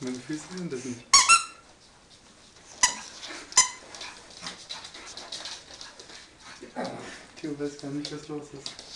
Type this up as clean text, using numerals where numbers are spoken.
Meine Füße sind das nicht. Theo weiß gar nicht, was los ist.